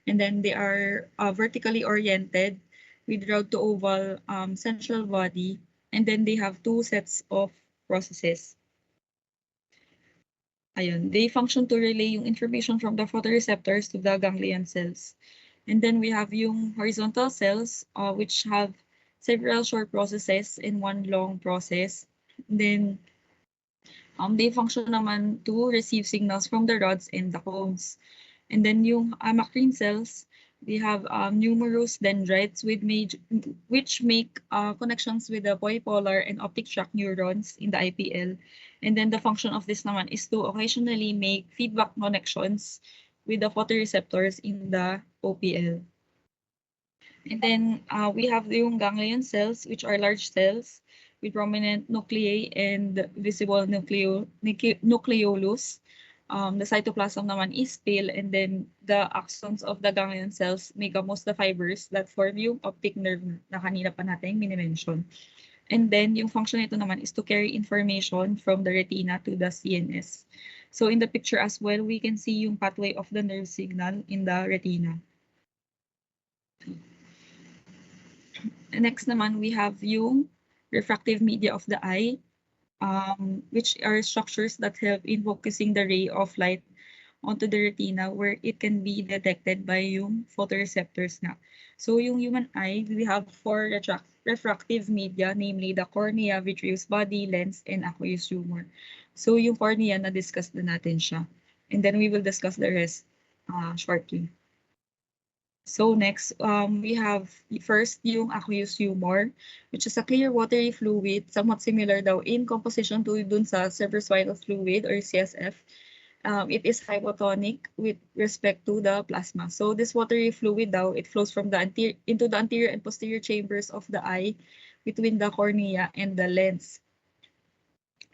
And then they are vertically oriented with round to oval central body. And then they have two sets of processes. Ayun, they function to relay yung information from the photoreceptors to the ganglion cells. And then we have yung horizontal cells, which have several short processes in one long process. And then they function naman to receive signals from the rods and the cones. And then yung amacrine cells, they have numerous dendrites which make connections with the polypolar and optic tract neurons in the IPL. And then the function of this naman is to occasionally make feedback connections with the photoreceptors in the OPL. And then we have yung ganglion cells, which are large cells with prominent nuclei and visible nucleolus. The cytoplasm naman is pale, and then the axons of the ganglion cells make up most the fibers that form yung optic nerve na kanina pa natin minimension. And then yung function nito naman is to carry information from the retina to the CNS. So in the picture as well, we can see yung pathway of the nerve signal in the retina. Next naman, we have yung refractive media of the eye, which are structures that help in focusing the ray of light onto the retina where it can be detected by yung photoreceptors nga. So yung human eye, we have four refractive media, namely the cornea, vitreous body, lens, and aqueous humor. So yung cornea, na-discuss na natin siya. And then we will discuss the rest shortly. So next, we have first yung aqueous humor, which is a clear watery fluid, somewhat similar daw in composition to dun sa cerebrospinal fluid or CSF. It is hypotonic with respect to the plasma. So this watery fluid daw, it flows from the into the anterior and posterior chambers of the eye between the cornea and the lens.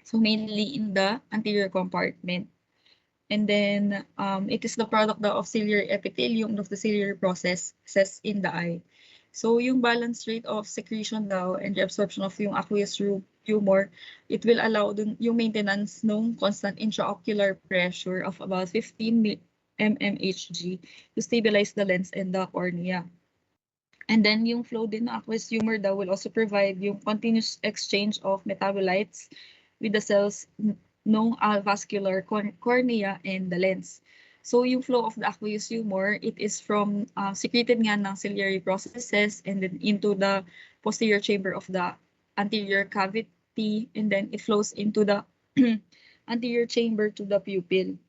So mainly in the anterior compartment. And then it is the product of ciliary epithelium of the ciliary processes in the eye. So yung balance rate of secretion daw and the absorption of yung aqueous humor, it will allow dun yung maintenance ng constant intraocular pressure of about 15 mmHg to stabilize the lens and the cornea. And then yung flow din ng aqueous humor daw will also provide yung continuous exchange of metabolites with the cells ng vascular cornea and the lens. So yung flow of the aqueous humor, it is from secreted nga ng ciliary processes and then into the posterior chamber of the anterior cavity, and then it flows into the anterior chamber to the pupil.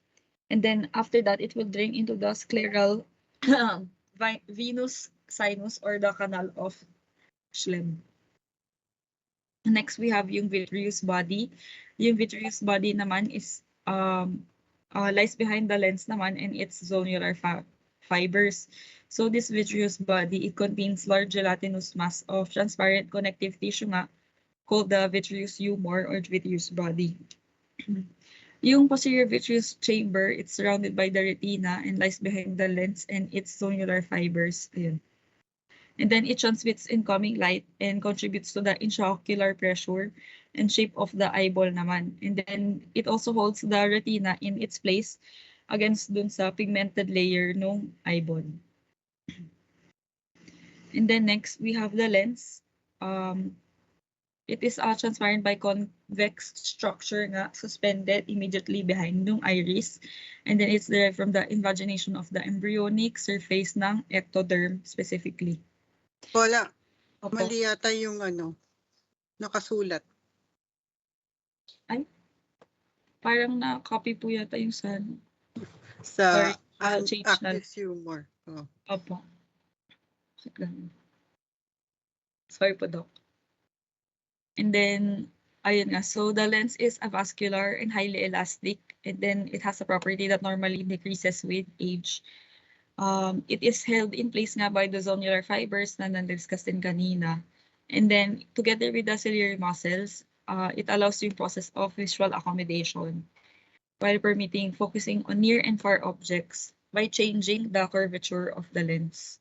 And then after that, it will drain into the scleral venous sinus or the canal of Schlemm. Next, we have yung vitreous body. Yung vitreous body naman is lies behind the lens naman and its zonular fibers. So this vitreous body, it contains large gelatinous mass of transparent connective tissue nga called the vitreous humor or vitreous body. Yung posterior vitreous chamber, it's surrounded by the retina and lies behind the lens and its zonular fibers. Ayun. And then it transmits incoming light and contributes to the intraocular pressure and shape of the eyeball naman. And then it also holds the retina in its place against dun sa pigmented layer ng eyeball. And then next, we have the lens. It is transparent by convex structure nga suspended immediately behind ng iris. And then it's derived from the invagination of the embryonic surface ng ectoderm specifically. Wala. Opo. Mali yata yung nakasulat. Ay, parang na-copy po yata yung sa Sa I'll change na. aqueous humor. Oh. Opo. Sorry po, Doc. And then, ayun nga. So the lens is avascular and highly elastic. And then it has a property that normally decreases with age. It is held in place nga by the zonular fibers na na-discuss din kanina. And then, together with the ciliary muscles, it allows yung process of visual accommodation while permitting focusing on near and far objects by changing the curvature of the lens.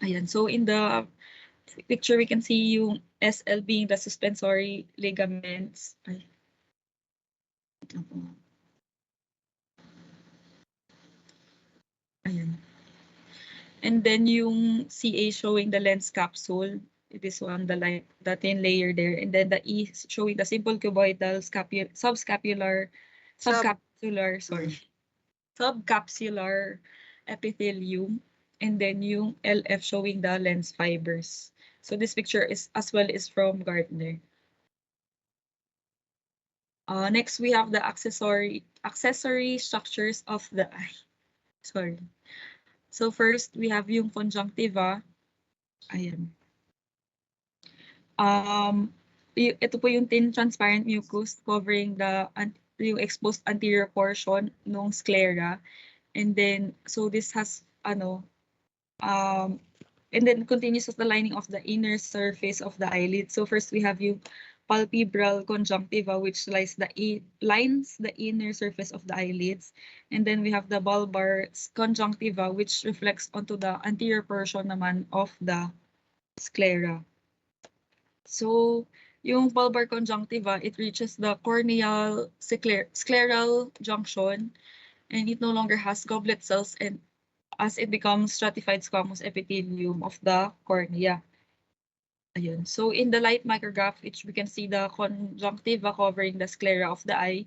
Ayan. So in the picture, we can see yung SL being the suspensory ligaments. Ay. And then yung CA showing the lens capsule. This one, the thin layer there. And then the E showing the simple cuboidal subscapular, sorry, subcapsular epithelium. And then yung LF showing the lens fibers. So this picture is as well is from Gardner. Next, we have the accessory structures of the eye. Sorry. So first, we have yung conjunctiva. Ayan. Ito po yung thin transparent mucus covering yung exposed anterior portion ng sclera. And then, so this has, and then continues with the lining of the inner surface of the eyelid. So first we have yung palpebral conjunctiva, which lines the inner surface of the eyelids. And then we have the bulbar conjunctiva, which reflects onto the anterior portion naman of the sclera. So yung bulbar conjunctiva, it reaches the corneal scleral junction, and it no longer has goblet cells and as it becomes stratified squamous epithelium of the cornea. Ayun. So in the light micrograph, we can see the conjunctiva covering the sclera of the eye.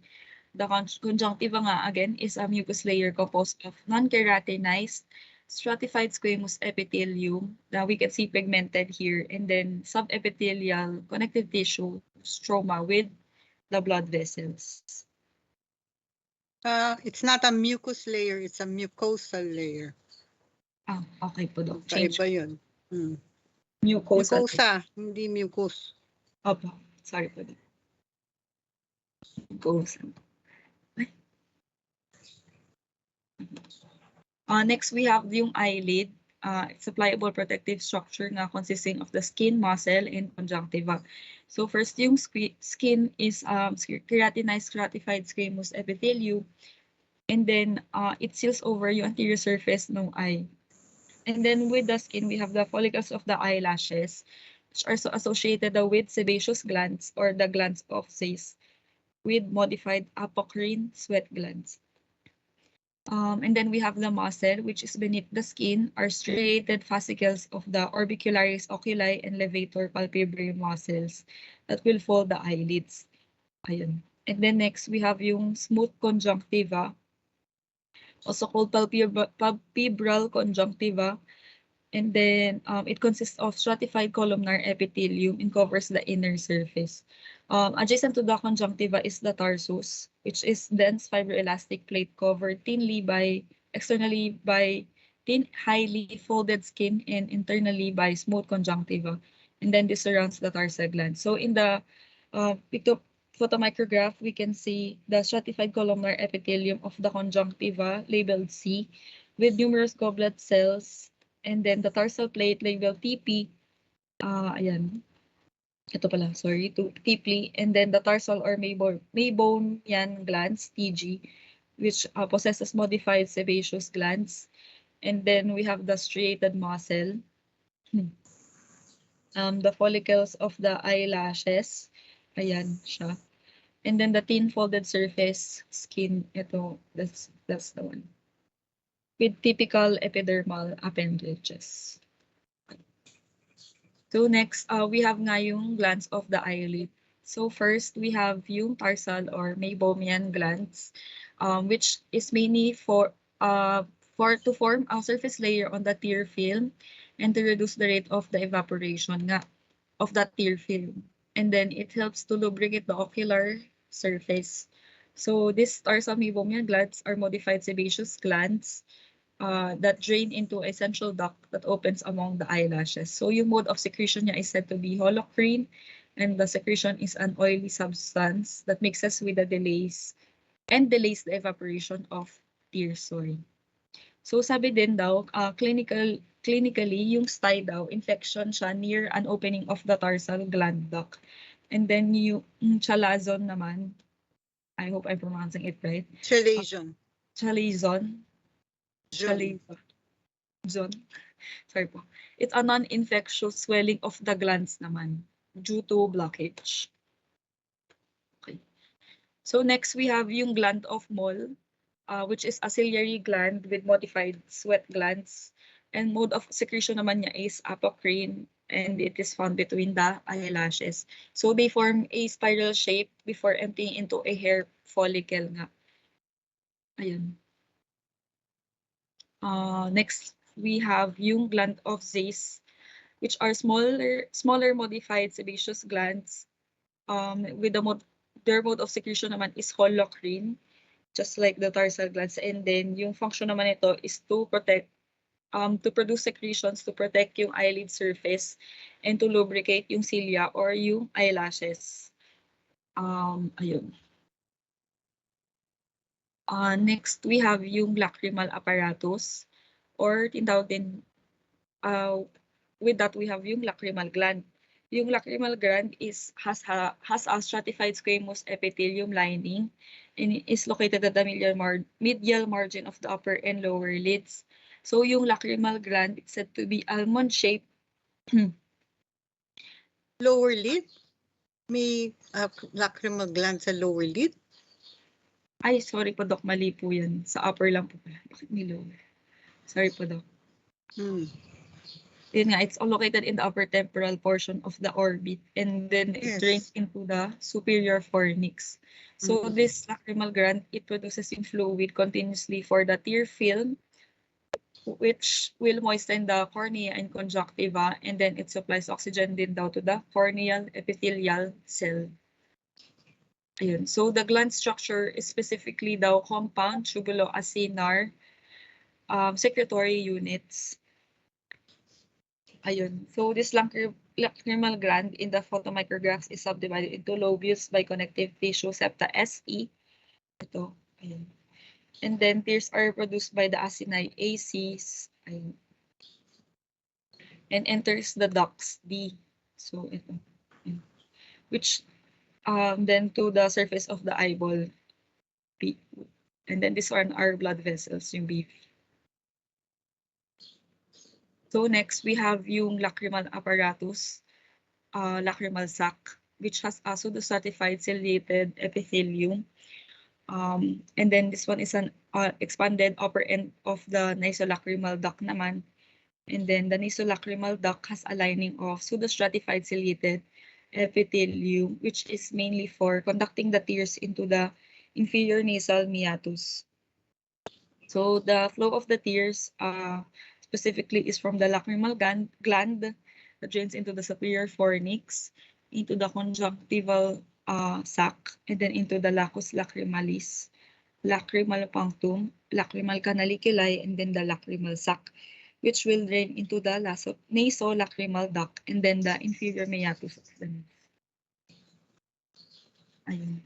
The conjunctiva nga, again, is a mucus layer composed of non-keratinized stratified squamous epithelium that we can see pigmented here, and then subepithelial connective tissue stroma with the blood vessels. It's not a mucus layer, it's a mucosal layer. Okay po, Doc. Change. Iba yun. Mucosa. Mucosa, hindi mucus. Opo. Sorry po, Doc. Mucosa. Next, we have yung eyelid. It's a pliable protective structure na consisting of the skin, muscle, and conjunctiva. So first, yung skin is keratinized stratified squamous epithelium. And then it seals over yung anterior surface ng eye. And then with the skin, we have the follicles of the eyelashes, which are associated with sebaceous glands or the glands of Say's with modified apocrine sweat glands. And then we have the muscle, which is beneath the skin, are striated fascicles of the orbicularis oculi and levator palpebrae muscles that will fold the eyelids. Ayun. And then next, we have yung smooth conjunctiva, also called palpebral conjunctiva. And then it consists of stratified columnar epithelium and covers the inner surface. Adjacent to the conjunctiva is the tarsus, which is dense fibroelastic plate covered externally by thin, highly folded skin and internally by smooth conjunctiva. And then this surrounds the tarsal gland. So in the photomicrograph, we can see the stratified columnar epithelium of the conjunctiva labeled C with numerous goblet cells. And then the tarsal plate labeled TP, ayan. Ito pala, sorry, TP. And then the tarsal or Meibomian glands, TG, which possesses modified sebaceous glands. And then we have the striated muscle. The follicles of the eyelashes, ayan siya. And then the thin folded surface skin, ito, that's the one. With typical epidermal appendages. So next, we have nga yung glands of the eyelid. So first, we have yung tarsal or Meibomian glands, which is mainly to form a surface layer on the tear film and to reduce the rate of the evaporation nga of that tear film. And then it helps to lubricate the ocular surface. So these tarsal Meibomian glands are modified sebaceous glands that drain into a central duct that opens among the eyelashes. So yung mode of secretion niya is said to be holocrine, and the secretion is an oily substance that mixes with the delays the evaporation of tears. So sabi din daw, clinically, yung STI daw, infection siya near an opening of the tarsal gland duct. And then yung chalazon naman, I hope I'm pronouncing it right. Chalazon. John. Sorry po. It's a non-infectious swelling of the glands naman due to blockage. Okay. So next we have yung gland of Moll, which is a ciliary gland with modified sweat glands. And mode of secretion naman niya is apocrine, and it is found between the eyelashes. So they form a spiral shape before emptying into a hair follicle nga. Ayun. Next, we have yung gland of Zeiss, which are smaller modified sebaceous glands. With their mode of secretion naman is holocrine, just like the tarsal glands. And then yung function naman nito is to produce secretions to protect yung eyelid surface and to lubricate yung cilia or yung eyelashes. Ayun. Next, we have yung lacrimal apparatus, or tinatawag din, with that we have yung lacrimal gland. Yung lacrimal gland has a stratified squamous epithelium lining and is located at the medial margin of the upper and lower lids. So yung lacrimal gland is said to be almond-shaped. Lower lid? May lacrimal gland sa lower lid? Ay, sorry po, Doc. Mali po yan. Sa upper lang po pala. Bakit may lower? Sorry po, Doc. Yun nga, it's all located in the upper temporal portion of the orbit, and then it drains into the superior fornix. So this lacrimal gland, it produces yung fluid continuously for the tear film, which will moisten the cornea and conjunctiva, and then it supplies oxygen din daw to the corneal epithelial cell. Ayun. So the gland structure is specifically daw compound tubuloacinar secretory units. Ayun. So this lacrimal gland in the photomicrographs is subdivided into lobes by connective tissue septa SE. Ito. Ayun. And then tears are produced by the acini ACs. Ayun. And enters the ducts D. So ito. Ayun. Which then to the surface of the eyeball P. And then this one are blood vessels, yung BV. So next, we have yung lacrimal apparatus, lacrimal sac, which has a pseudostratified ciliated epithelium. And then this one is an expanded upper end of the nasolacrimal duct naman. And then the nasolacrimal duct has a lining of pseudostratified ciliated epithelium, which is mainly for conducting the tears into the inferior nasal meatus. So the flow of the tears specifically is from the lacrimal gland that drains into the superior fornix, into the conjunctival sac, and then into the lacus lacrimalis, lacrimal punctum, lacrimal canaliculi, and then the lacrimal sac, which will drain into the nasolacrimal duct, and then the inferior meatus of the nose. Ayun.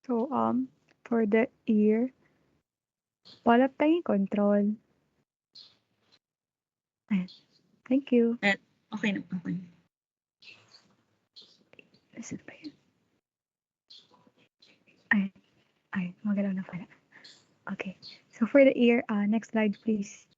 So, for the ear, wala tayong control. Ayan. Thank you. Okay na, okay. Nasaan ba yun? Ay, magalaw na pala. Okay. So, for the ear, next slide, please.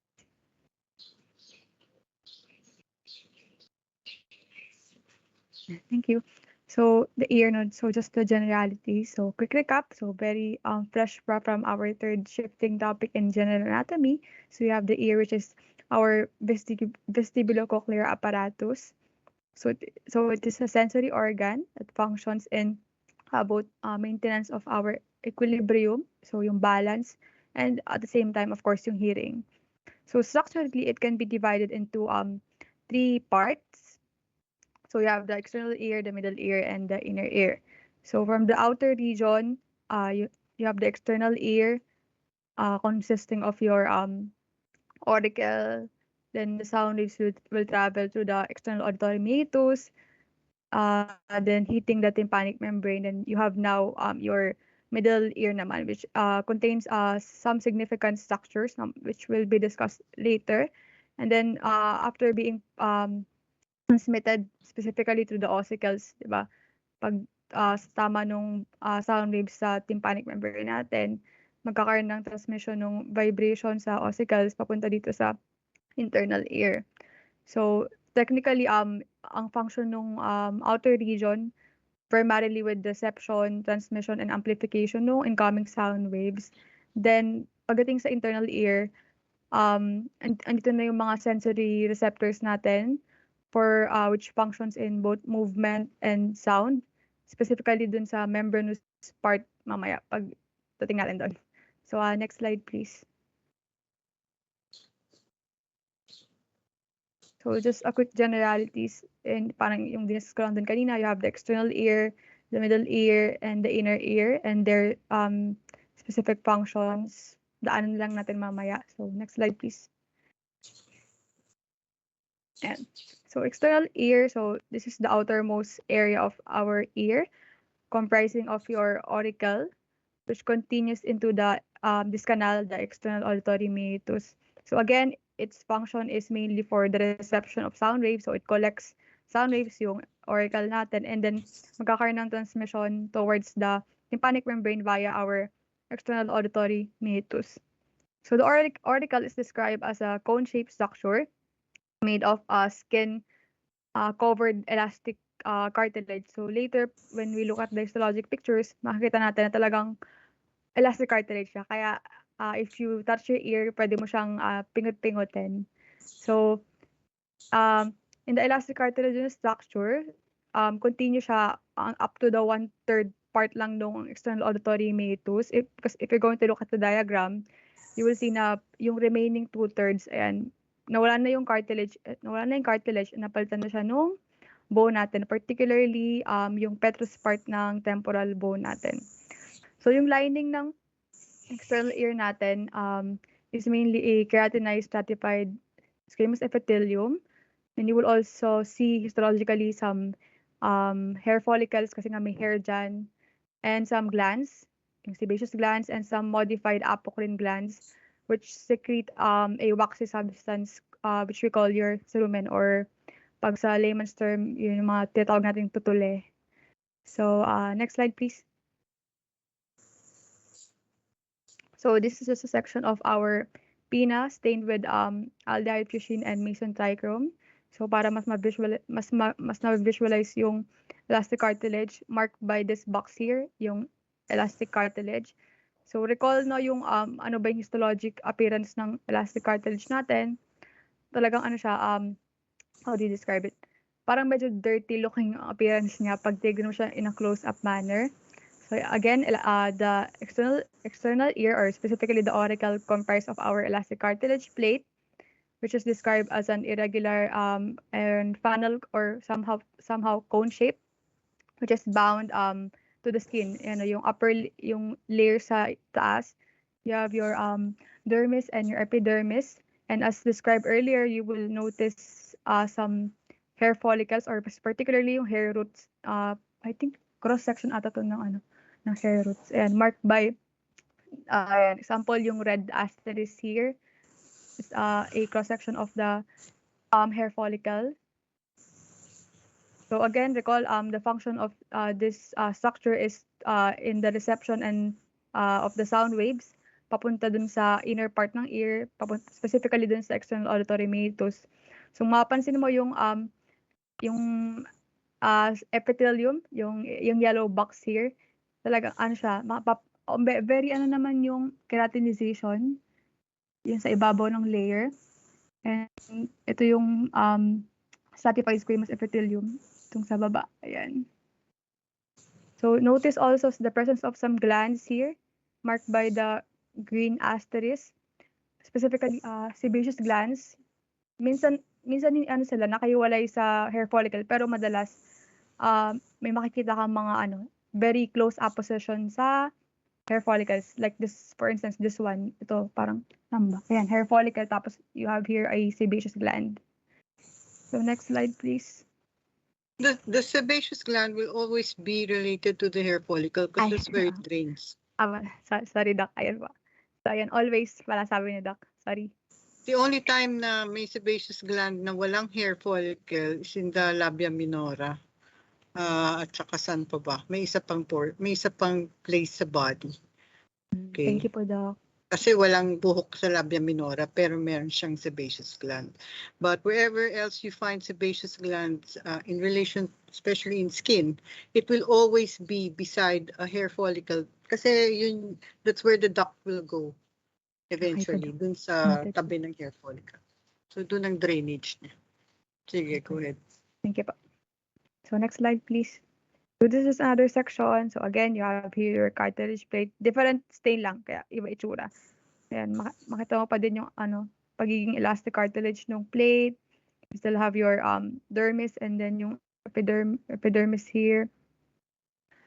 Thank you. So the ear node, so just the generality. So quick recap. So very fresh from our third shifting topic in general anatomy. So you have the ear, which is our vestibulocochlear apparatus. So it is a sensory organ that functions in about maintenance of our equilibrium, so yung balance, and at the same time, of course, yung hearing. So structurally, it can be divided into 3 parts. So you have the external ear, the middle ear, and the inner ear. So from the outer region, you have the external ear, consisting of your auricle. Then the sound waves will travel through the external auditory meatus, then hitting the tympanic membrane. Then you have now your middle ear naman, which contains some significant structures, which will be discussed later. And then after being transmitted specifically through the ossicles, di ba? Pag sa tama nung sound waves sa tympanic membrane natin, magkakaroon ng transmission ng vibration sa ossicles papunta dito sa internal ear. So technically, ang function ng outer region primarily with reception, transmission, and amplification ng incoming sound waves. Then pagdating sa internal ear, andito na yung mga sensory receptors natin for which functions in both movement and sound, specifically dun sa membranous part mamaya pag dating natin doon. So next slide please. So just a quick generalities and parang yung diniscuss ko lang din kanina, you have the external ear, the middle ear, and the inner ear, and their specific functions. Daanan lang natin mamaya. So next slide please. And so external ear, so this is the outermost area of our ear, comprising of your auricle, which continues into the this canal, the external auditory meatus. So again, its function is mainly for the reception of sound waves. So it collects sound waves, yung auricle natin, and then magkakaroon ng transmission towards the tympanic membrane via our external auditory meatus. So the auricle is described as a cone-shaped structure made of skin covered elastic cartilage. So later, when we look at the histologic pictures, makikita natin na talagang elastic cartilage siya. Kaya if you touch your ear, pwede mo siyang pingot-pingotin. So in the elastic cartilaginous structure, continue siya up to the 1/3 part lang ng external auditory meatus. Because if you're going to look at the diagram, you will see na yung remaining 2/3, ayan, nawala na yung cartilage, napalitan na siya nung bone natin, particularly yung petrous part ng temporal bone natin. So yung lining ng external ear natin is mainly a keratinized stratified squamous epithelium. And you will also see histologically some hair follicles kasi nga may hair dyan, and some glands, yung sebaceous glands, and some modified apocrine glands which secrete a waxy substance which we call your cerumen, or pag sa layman's term, yun yung mga tinatawag nating tutule. So next slide please. So this is just a section of our pinna stained with aldehyde fuchsin and mesenterichrome. So para mas ma-visualize yung elastic cartilage marked by this box here, yung elastic cartilage. So recall no yung ano ba yung histologic appearance ng elastic cartilage natin. Talagang ano siya, how do you describe it? Parang medyo dirty looking appearance niya pag tignan mo siya in a close-up manner. So again, the external ear, or specifically the auricle, comprised of our elastic cartilage plate, which is described as an irregular and funnel or somehow cone shape, which is bound to the skin. Yung yung layer sa taas, you have your dermis and your epidermis, and as described earlier, you will notice some hair follicles, or particularly yung hair roots. I think cross section ata to ng hair roots, and marked by example yung red asterisk here is a cross section of the hair follicle. So again, recall the function of this structure is in the reception and of the sound waves papunta dun sa inner part ng ear, specifically dun sa external auditory meatus. So mapapansin mo yung epithelium, yung yellow box here, talagang ano siya, very ano naman yung keratinization, yung sa ibabaw ng layer. And ito yung stratified squamous epithelium, itong sa baba, ayan. So notice also the presence of some glands here, marked by the green asterisk, specifically sebaceous glands. Minsan ano sila, nakaiwalay sa hair follicle, pero madalas may makikita kang mga very close opposition sa hair follicles. Like this, for instance, this one, ito parang namba. Ayan, hair follicle, tapos you have here a sebaceous gland. So next slide, please. The sebaceous gland will always be related to the hair follicle because that's where it drains. Sorry, Doc. Ayan po. So ayan, always pala sabi ni Doc. Sorry. The only time na may sebaceous gland na walang hair follicle is in the labia minora. At saka saan pa ba? May isa pang place sa body. Okay. Thank you po, Doc. Kasi walang buhok sa labia minora, pero meron siyang sebaceous gland. But wherever else you find sebaceous glands in relation, especially in skin, it will always be beside a hair follicle. Kasi that's where the duct will go eventually, dun sa Noted. tabi ng hair follicle. So dun ang drainage niya. Sige, go ahead. Thank you po. So next slide, please. So this is another section. So again, you have here your cartilage plate. Different stain lang, kaya iba itsura. Ayan, makita mo pa din yung pagiging elastic cartilage ng plate. You still have your dermis and then yung epidermis here.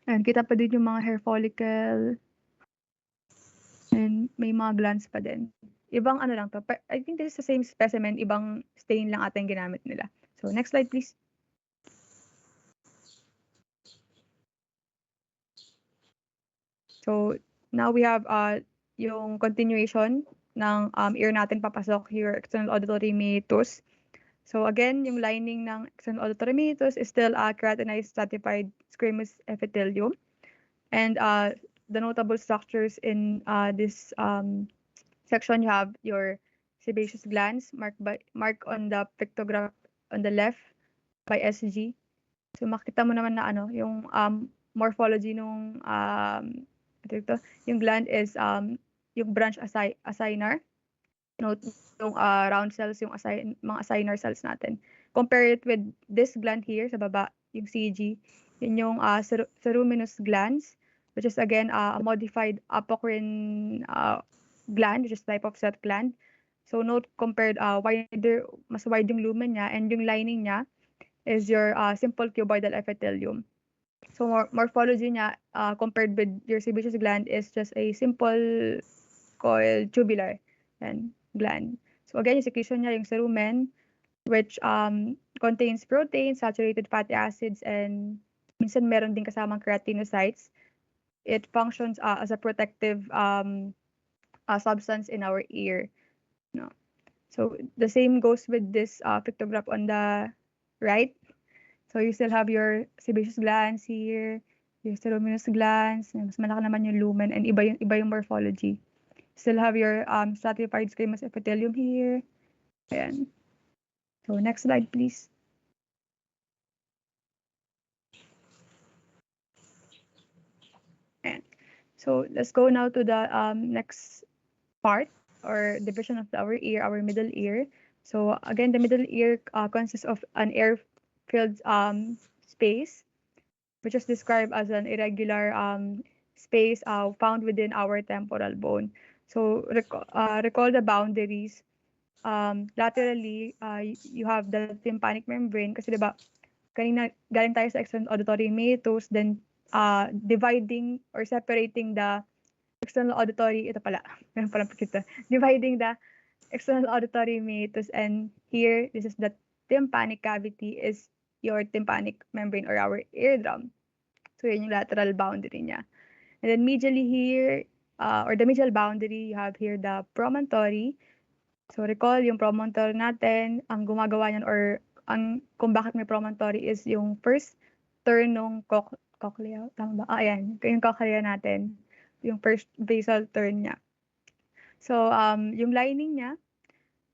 And kita pa din yung mga hair follicle. And may mga glands pa din. Ibang lang to. I think this is the same specimen, ibang stain lang ata yung ginamit nila. So next slide, please. So now we have yung continuation ng ear natin papasok here, external auditory meatus. So again, yung lining ng external auditory meatus is still keratinized stratified squamous epithelium. And the notable structures in this section, you have your sebaceous glands marked on the pictograph on the left by SG. So makita mo naman na yung morphology nung yung gland is yung branch acinar. Note yung round cells, yung mga acinar cells natin. Compare it with this gland here sa baba, yung CG. Yun yung ceruminous glands, which is again a modified apocrine gland, which is type of set gland. So note, compared mas wide yung lumen niya, and yung lining niya is your simple cuboidal epithelium. So morphology niya compared with your sebaceous gland is just a simple coiled tubular gland. So again, yung secretion niya, yung cerumen, which contains proteins, saturated fatty acids, and minsan meron din kasamang keratinocytes. It functions as a protective substance in our ear. No. So the same goes with this pictograph on the right. So you still have your sebaceous glands here, your ceruminous glands, mas malaki naman yung lumen, and iba yung morphology. Still have your stratified squamous epithelium here. Ayan. So next slide, please. Ayan. So let's go now to the next part or division of our ear, our middle ear. So again, the middle ear consists of an air-filled space, which is described as an irregular space found within our temporal bone. So recall the boundaries. Laterally, you have the tympanic membrane, kasi diba, kanina galing tayo sa external auditory meatus, then dividing or separating the external auditory, ito pala, meron palang pakita, dividing the external auditory meatus, and here, this is the tympanic cavity, is your tympanic membrane or our eardrum. So yun yung lateral boundary niya. And then medially here, or the medial boundary, you have here the promontory. So recall, yung promontory natin, ang gumagawa niyan or kung bakit may promontory is yung first turn ng cochlea. Tama ba? Ayan, yung cochlea natin. Yung first basal turn niya. So yung lining niya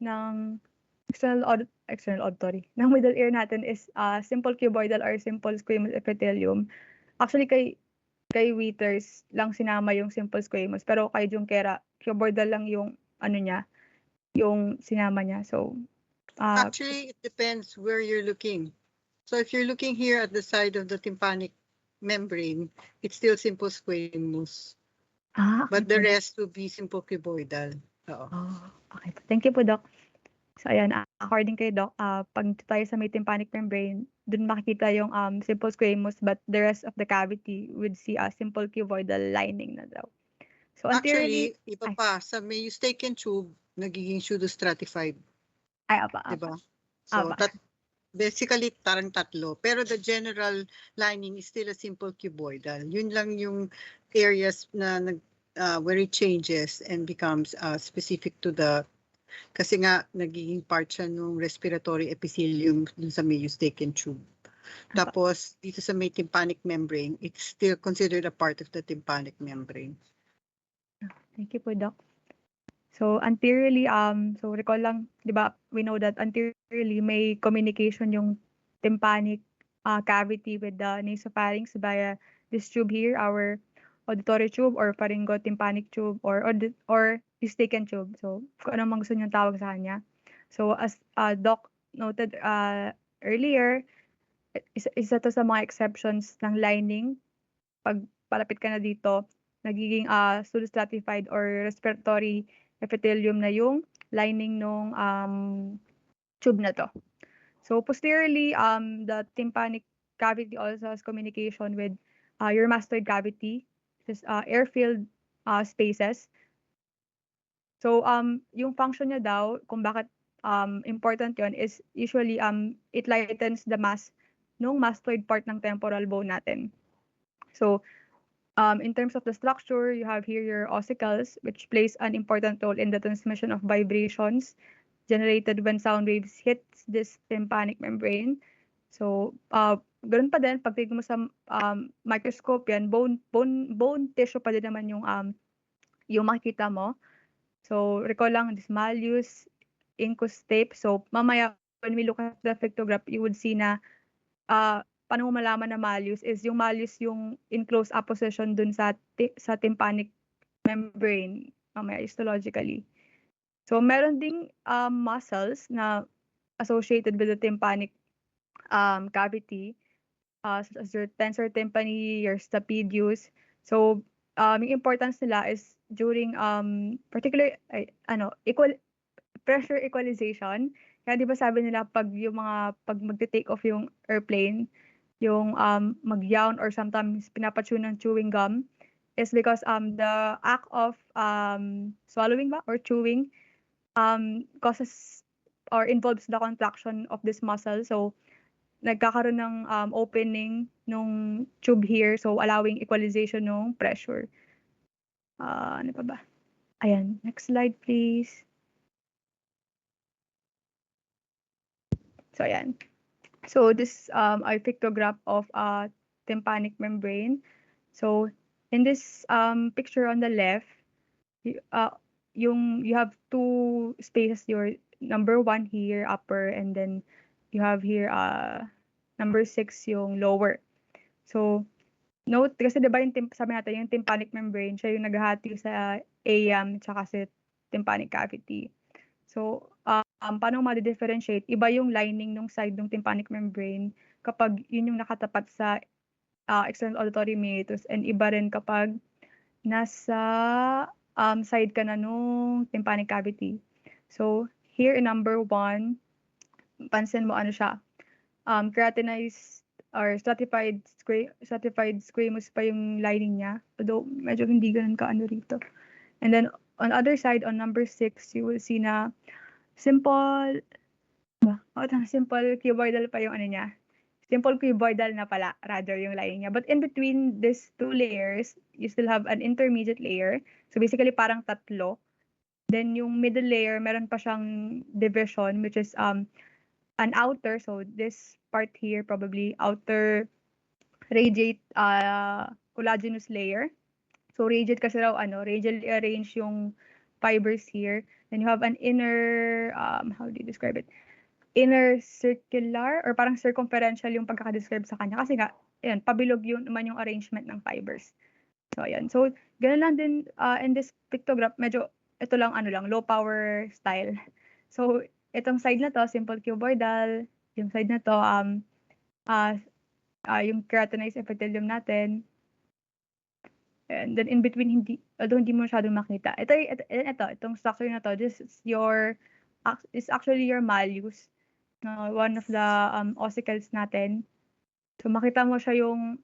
ng external auditory, ng middle ear natin is simple cuboidal or simple squamous epithelium. Actually, kay Withers lang sinama yung simple squamous, pero kay Junquera, cuboidal lang yung niya, yung sinama niya. So actually, it depends where you're looking. So if you're looking here at the side of the tympanic membrane, it's still simple squamous. Okay, but the rest will be simple cuboidal. Okay. Thank you po, Doc. So ayan, according kay Doc, pag tayo sa may tympanic membrane, dun makikita yung simple squamous, but the rest of the cavity would see a simple cuboidal lining na daw. So actually, iba pa, sa may Eustachian tube, nagiging pseudostratified. Apa. Diba? So, basically, tarang tatlo. Pero the general lining is still a simple cuboidal. Yun lang yung areas na where it changes and becomes specific to the, kasi nga, nagiging part siya ng respiratory epithelium dun sa may Eustachian tube. Tapos, dito sa may tympanic membrane, it's still considered a part of the tympanic membrane. Thank you po, Doc. So anteriorly, so recall lang, di ba, we know that anteriorly may communication yung tympanic cavity with the nasopharynx via this tube here, our auditory tube or pharyngotympanic tube or Eustachian tube. So kung anong gusto niyong tawag sa kanya. So as Doc noted earlier, isa to sa mga exceptions ng lining. Pag palapit ka na dito, nagiging pseudostratified or respiratory epithelium na yung lining nung tube na to. So posteriorly, the tympanic cavity also has communication with your mastoid cavity, which is air-filled spaces. So yung function niya daw, kung bakit important yon is usually it lightens the mass nung mastoid part ng temporal bone natin. So in terms of the structure, you have here your ossicles, which plays an important role in the transmission of vibrations generated when sound waves hits this tympanic membrane. So, ganun pa din, pag tignan mo sa microscope yan, bone tissue pa din naman yung makikita mo. So, recall lang this malleus, incus tape. So, mamaya, when we look at the pictograph, you would see na paano mo malaman na malleus is yung malleus yung in close opposition dun sa tympanic membrane, mamaya histologically. So, meron ding muscles na associated with the tympanic cavity, such as your tensor tympani, your stapedius. So, yung importance nila is during pressure equalization. Kaya di ba sabi nila pag magte-take off yung airplane, yung mag-yawn or sometimes pinapatune ng chewing gum is because the act of swallowing ba or chewing causes or involves the contraction of this muscle. So, nagkakaroon ng opening nung tube here. So, allowing equalization ng pressure. Ano pa ba? Ayan. Next slide, please. So, ayan. So, this a pictograph of a tympanic membrane. So, in this picture on the left, you have two spaces, your number 1 here upper, and then you have here number 6 yung lower. So note kasi 'di ba yung sabi natin yung tympanic membrane siya yung naghahati sa AIAM tsaka sa tympanic cavity. So paano ma-differentiate? Iba yung lining ng side ng tympanic membrane kapag yun yung nakatapat sa external auditory meatus, and iba rin kapag nasa side ka na nung tympanic cavity. So, here in number 1, pansin mo ano siya, keratinized or stratified squamous pa yung lining niya. Although, medyo hindi ganun kaano rito. And then, on the other side, on number 6, you will see na simple cuboidal pa yung ano niya. Simple cuboidal na pala, rather, yung lining niya. But in between these two layers, you still have an intermediate layer. So basically, parang tatlo. Then yung middle layer, meron pa siyang division, which is an outer. So this part here, probably outer radiate collagenous layer. So radiate kasi raw, radially arranged yung fibers here. Then you have an inner, how do you describe it? Inner circular or parang circumferential yung pagkaka-describe sa kanya. Kasi nga, ayan, pabilog yun naman yung arrangement ng fibers. So, ayan. So, ganun lang din in this pictograph, medyo, ito lang, low power style. So, itong side na to, simple cuboidal. Yung side na to, yung keratinized epithelium natin. And then in between, although hindi mo masyadong makita. Itong structure na to, this is actually your malleus. One of the ossicles natin. So makita mo siya yung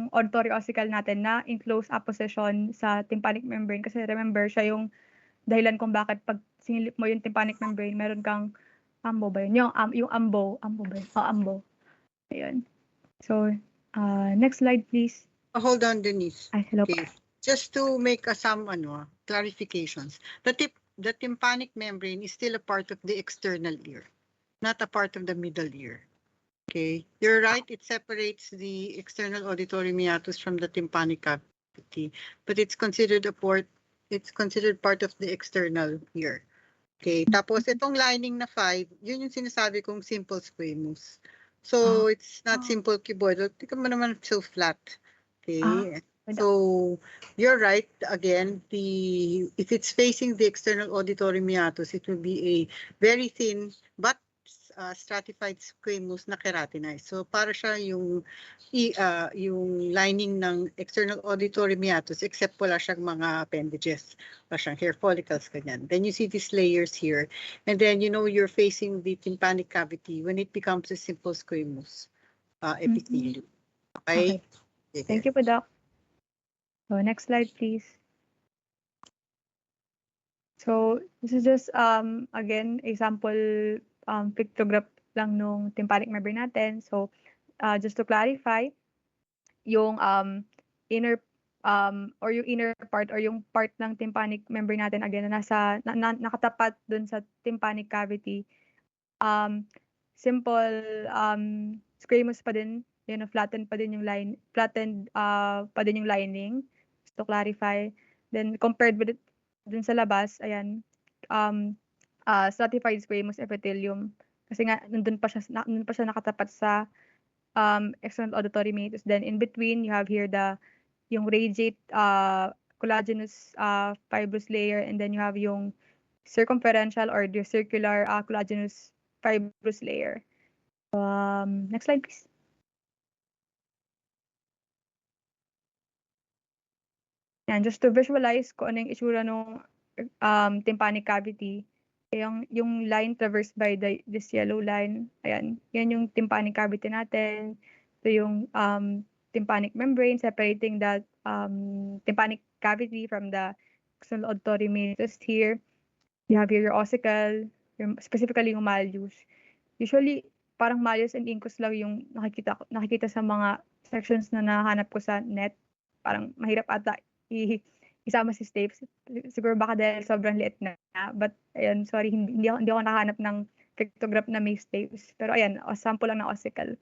auditory ossicle natin na in close opposition sa tympanic membrane. Kasi remember, siya yung dahilan kung bakit pag sinilip mo yung tympanic membrane, meron kang ambo ba yun? Yung ambo ba yun? Ambo. Ayun. So, next slide, please. Hold on, Denise. Hello. Okay. Just to make some clarifications. The tympanic membrane is still a part of the external ear, not a part of the middle ear. Okay, you're right. It separates the external auditory meatus from the tympanic cavity, but it's considered a part it's considered part of the external ear. Okay, tapos itong lining na 5, yun yung sinasabi kong simple squamous. So, it's not simple cuboidal. Tingnan mo naman, so flat. Okay, so you're right. Again, if it's facing the external auditory meatus, it will be a very thin but stratified squamous na keratinized. So para siya yung lining ng external auditory meatus, except wala siyang mga appendages, wala siyang hair follicles, ganyan. Then you see these layers here, and then you're facing the tympanic cavity when it becomes a simple squamous epithelium. Okay? Thank you po, Doc. So next slide, please. So this is just again a sample pictograph lang nung tympanic membrane natin. So just to clarify, yung inner or yung inner part or yung part ng tympanic membrane natin again na nakatapat dun sa tympanic cavity, simple squamous pa din, flattened pa din yung pa din yung lining, just to clarify. Then compared with dun sa labas, ayan, stratified squamous epithelium kasi nga nandun pa siya nakatapat sa external auditory meatus. Then in between you have here yung radiate collagenous fibrous layer, and then you have yung circumferential or the circular collagenous fibrous layer. Next slide, please. And just to visualize kung ano yung itsura ng tympanic cavity, yung line traversed by this yellow line, ayan, yan yung tympanic cavity natin. Ito yung tympanic membrane separating that tympanic cavity from the external auditory meatus. Here, you have here your ossicle, specifically yung malleus. Usually, parang malleus and incus lang yung nakikita sa mga sections na nahanap ko sa net. Parang mahirap ata isama si Stapes. Siguro baka dahil sobrang liit na. But, ayun, sorry, hindi ako nakahanap ng pictograph na may Stapes. Pero ayan, sample lang ng ossicle.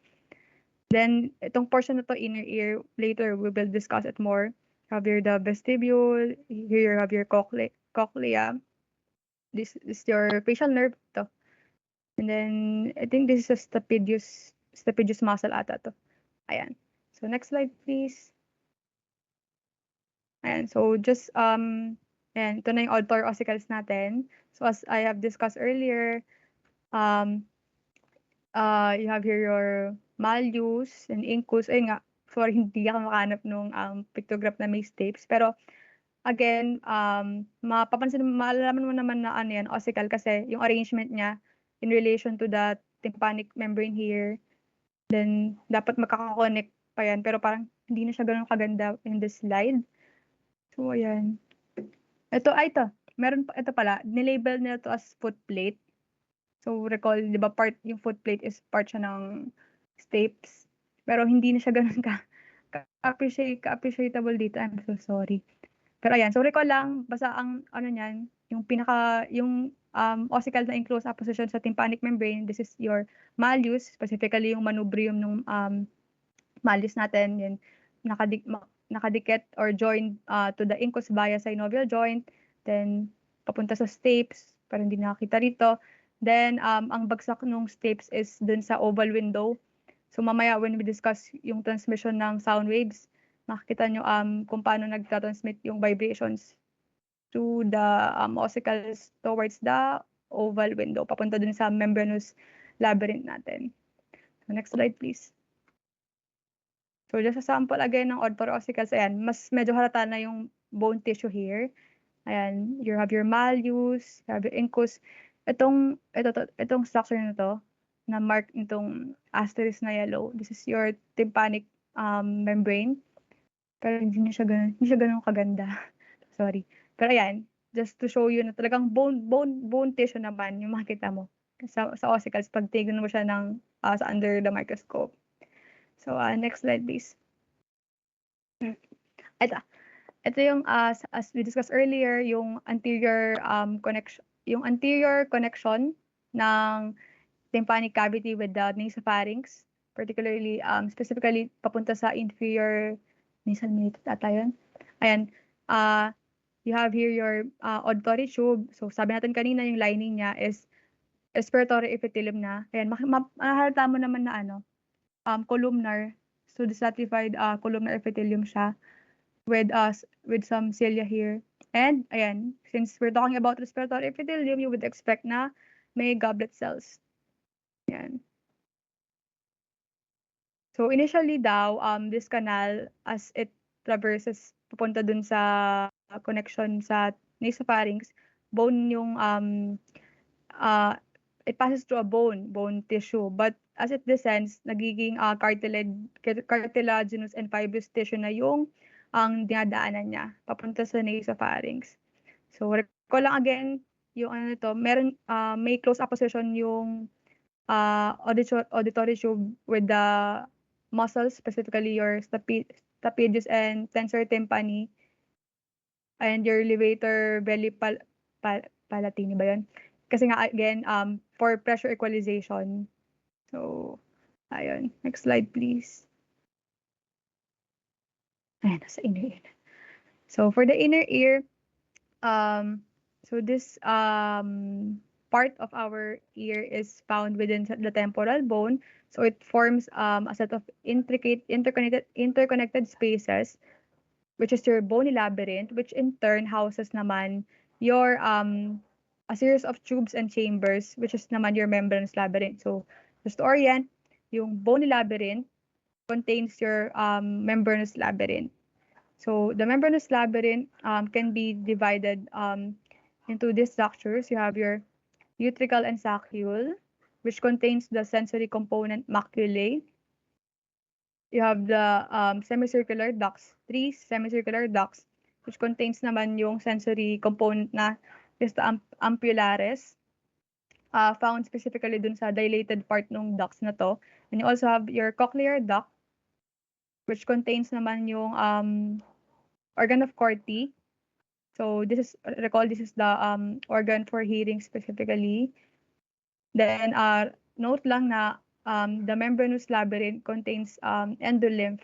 Then, itong portion na to, inner ear, later we will discuss it more. Have here the vestibule, here you have your cochlea. This is your facial nerve to. And then, I think this is a stapedius muscle ata to. Ayan. So, next slide, please. Ayan, so just, ayan, ito na yung auditory ossicles natin. So as I have discussed earlier, you have here your malleus and incus. Ayun nga, sorry, hindi ako makahanap nung pictograph na may Stapes. Pero, again, malalaman mo naman na ano yan, ossicle, kasi yung arrangement niya in relation to the tympanic membrane here, then dapat magkaka-connect pa yan. Pero parang hindi na siya ganun kaganda in this slide. So, ayan. Ito. Ito pala, nilabel nila to as foot plate. So, recall, di ba, yung foot plate is part siya ng Stapes. Pero hindi na siya ganun ka-appreciable dito. I'm so sorry. Pero ayan, so recall lang, basta ang, niyan, yung ossicle na in close opposition sa tympanic membrane, this is your malleus, specifically yung manubrium ng malleus natin, yun, nakadikit or joined to the incus via synovial joint, then papunta sa Stapes, pero hindi nakakita rito. Then, ang bagsak ng Stapes is dun sa oval window. So, mamaya when we discuss yung transmission ng sound waves, makikita nyo kung paano nagtatransmit yung vibrations to the ossicles towards the oval window, papunta dun sa membranous labyrinth natin. So, next slide, please. So, just a sample again ng auditory ossicles. Ayan, medyo halata na yung bone tissue here. Ayan, you have your malleus, you have your incus. Itong structure na to, na mark nitong asterisk na yellow, this is your tympanic membrane. Pero hindi siya ganun kaganda. Sorry. Pero ayan, just to show you na talagang bone tissue naman yung makita mo sa ossicles pag tignan mo siya under the microscope. So, next slide, please. Ito yung, as we discussed earlier, yung anterior connection ng tympanic cavity with the nasopharynx, particularly, specifically, papunta sa inferior nasal meatus ata yun. Ayan, you have here your auditory tube. So sabi natin kanina yung lining niya is respiratory epithelium na. Ayan, mahalata mo naman na columnar. So stratified columnar epithelium siya with some cilia here. And ayan, since we're talking about respiratory epithelium, you would expect na may goblet cells. Ayan. So initially daw, this canal as it traverses papunta dun sa connection sa nasopharynx, bone yung it passes through a bone tissue, but as it descends, nagiging cartilaginous and fibrous tissue na yung ang dinadaanan niya papunta sa nasopharynx. So recall lang again yung ano nito, may close opposition yung auditory tube with the muscles, specifically your stapedius and tensor tympani, and your levator belly palatini ba yun? Kasi nga again, for pressure equalization. So, ayun. Next slide, please. Ayan, nasa inner ear. So, for the inner ear, so this part of our ear is found within the temporal bone. So it forms a set of interconnected spaces, which is your bony labyrinth, which in turn houses naman your a series of tubes and chambers, which is naman your membranous labyrinth. So just to orient, yung bony labyrinth contains your membranous labyrinth. So the membranous labyrinth can be divided into these structures. You have your utricle and saccule, which contains the sensory component maculae. You have the semicircular ducts, 3 semicircular ducts, which contains naman yung sensory component na is the ampullaris, found specifically dun sa dilated part ng ducts na to. And you also have your cochlear duct, which contains naman yung organ of Corti. So this is the organ for hearing specifically. Then note lang na the membranous labyrinth contains endolymph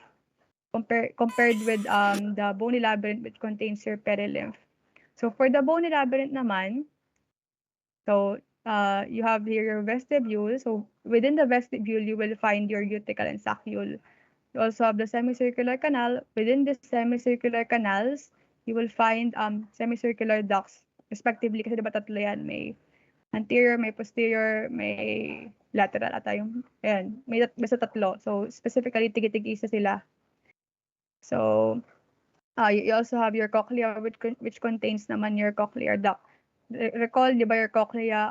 compared with the bony labyrinth, which contains your perilymph. So for the bony labyrinth naman, so you have here your vestibule. So within the vestibule, you will find your utricle and saccule. You also have the semicircular canal. Within the semicircular canals, you will find semicircular ducts, respectively, kasi diba tatlo yan, may anterior, may posterior, may lateral ata yung, ayan, may basta tatlo. So specifically, tigi-tig-isa sila. So you also have your cochlea, which contains naman your cochlear duct. Recall, di ba your cochlea,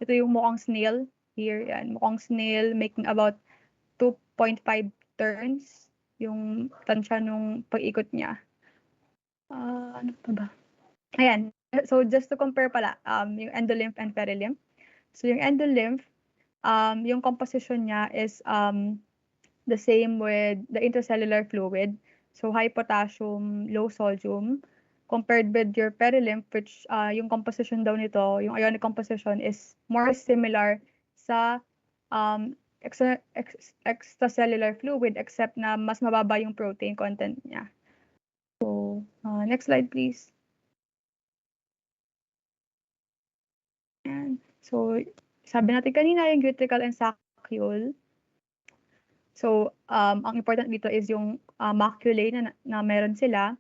ito yung mukhang snail here, yan, mukhang snail making about 2.5 turns yung tansya nung pag-ikot niya. Ano pa ba? Ayan. So just to compare pala, yung endolymph and perilymph. So yung endolymph, yung composition niya is the same with the intracellular fluid. So high potassium, low sodium, compared with your perilymph, which yung composition daw nito, yung ionic composition is more similar sa extracellular fluid, except na mas mababa yung protein content niya. So, next slide, please. And so, sabi natin kanina yung utricle and saccule. So, ang important dito is yung maculae na meron sila.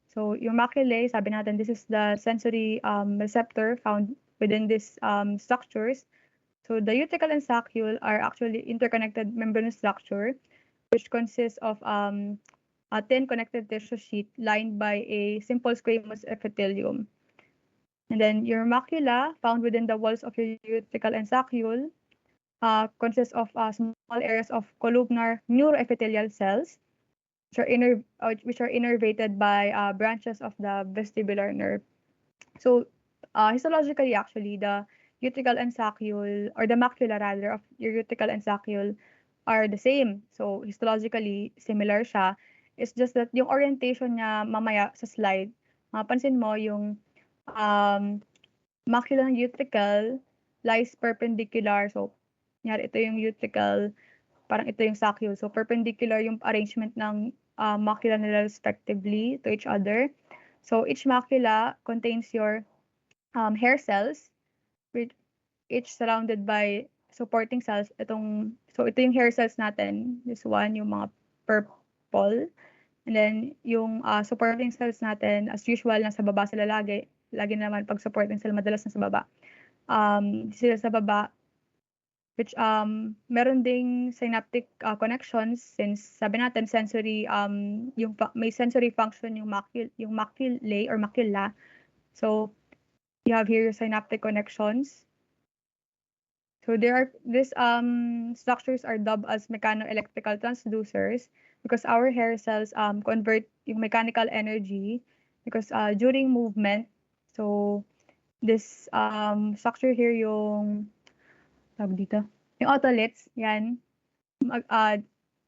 So, yung maculae, sabi natin, this is the sensory receptor found within these structures. So the utricle and saccule are actually interconnected membranous structure, which consists of a thin connective tissue sheet lined by a simple squamous epithelium. And then your macula, found within the walls of your utricle and saccule, consists of small areas of columnar neuroepithelial cells, which are innervated by branches of the vestibular nerve. So histologically, actually, the utricle and saccule, or the macula rather, of your utricle and saccule are the same. So histologically, similar siya. It's just that yung orientation niya mamaya sa slide, mapansin mo yung macula ng utricle lies perpendicular. So, nyari, ito yung utricle, parang ito yung saccule. So perpendicular yung arrangement ng macula nila respectively to each other. So each macula contains your hair cells, which each surrounded by supporting cells. So ito yung hair cells natin. This one, yung mga purple. And then yung supporting cells natin, as usual, nasa baba sila lagi. Lagi naman pag supporting cell, madalas nasa baba. Sila sa baba, which meron ding synaptic connections since sabi natin sensory may sensory function yung maculae or macula. So you have here your synaptic connections. So these structures are dubbed as mechanoelectrical transducers because our hair cells convert yung mechanical energy because during movement. So this structure here yung tawag dito. Yung otoliths, yan.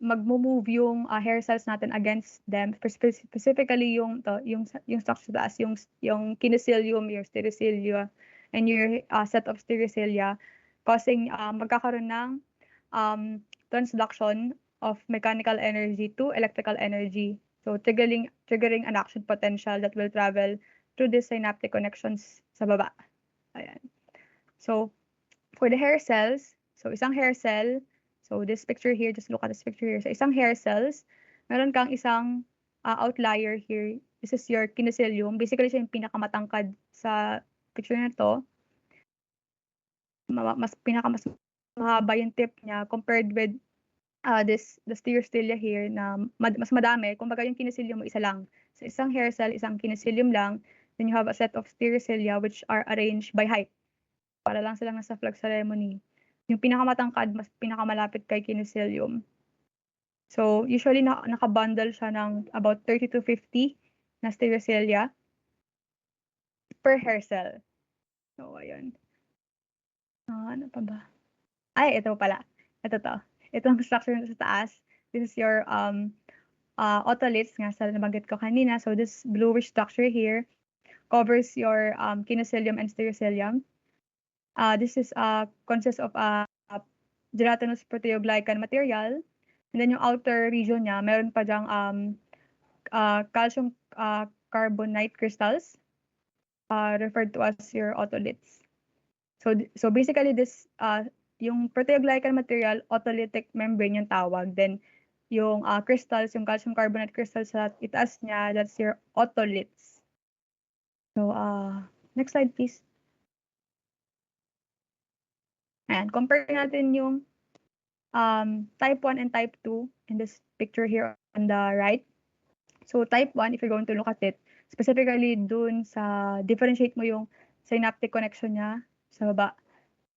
Magmo-move yung hair cells natin against them. Specifically yung structure taas, yung kinecilium, your stereocilia, and your set of stereocilia, causing magkakaroon ng transduction of mechanical energy to electrical energy. So triggering an action potential that will travel through the synaptic connections sa baba. Ayan. So for the hair cells, so isang hair cell, so this picture here, just look at this picture here. So isang hair cells, meron kang isang outlier here. This is your kinecilium. Basically, siya yung pinakamatangkad sa picture na to. Mas mahaba yung tip niya compared with the stereocilia here na mas madami. Kumbaga yung kinecilium mo isa lang. So isang hair cell, isang kinecilium lang. Then you have a set of stereocilia which are arranged by height. Para lang silang nasa flag ceremony. Yung pinakamatangkad, mas pinakamalapit kay kinecilium. So, usually nakabundle siya ng about 30 to 50 na stereocilia per hair cell. So, ayun. Ano pa ba? Ay, ito pala. Ito to. Itong structure sa taas. This is your otoliths nga sa nabanggit ko kanina. So, this bluish structure here covers your kinecilium and stereocilium. This is consists of gelatinous proteoglycan material. And then yung outer region niya, meron pa dyang calcium carbonate crystals referred to as your otoliths. So basically this yung proteoglycan material, otolithic membrane yung tawag. Then yung crystals, yung calcium carbonate crystals sa itaas niya, that's your otoliths. So next slide please. And compare natin yung type 1 and type 2 in this picture here on the right. So type 1, if you're going to look at it, specifically dun sa differentiate mo yung synaptic connection niya sa baba.